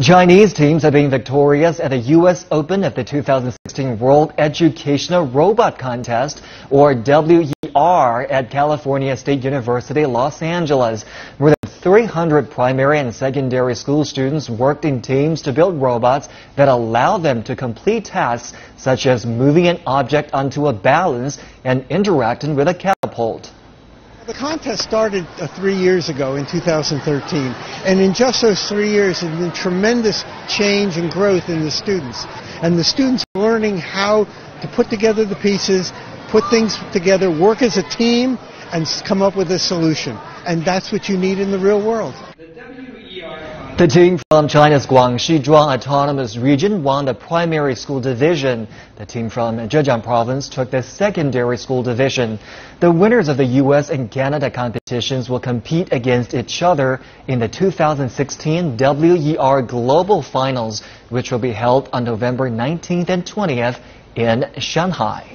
Chinese teams have been victorious at the U.S. Open of the 2016 World Educational Robot Contest, or WER, at California State University, Los Angeles. More than 300 primary and secondary school students worked in teams to build robots that allow them to complete tasks such as moving an object onto a balance and interacting with a catapult. The contest started 3 years ago in 2013, and in just those 3 years there's been tremendous change and growth in the students. And the students are learning how to put together the pieces, put things together, work as a team, and come up with a solution. And that's what you need in the real world. The team from China's Guangxi Zhuang Autonomous Region won the primary school division. The team from Zhejiang Province took the secondary school division. The winners of the U.S. and Canada competitions will compete against each other in the 2016 WER Global Finals, which will be held on November 19th and 20th in Shanghai.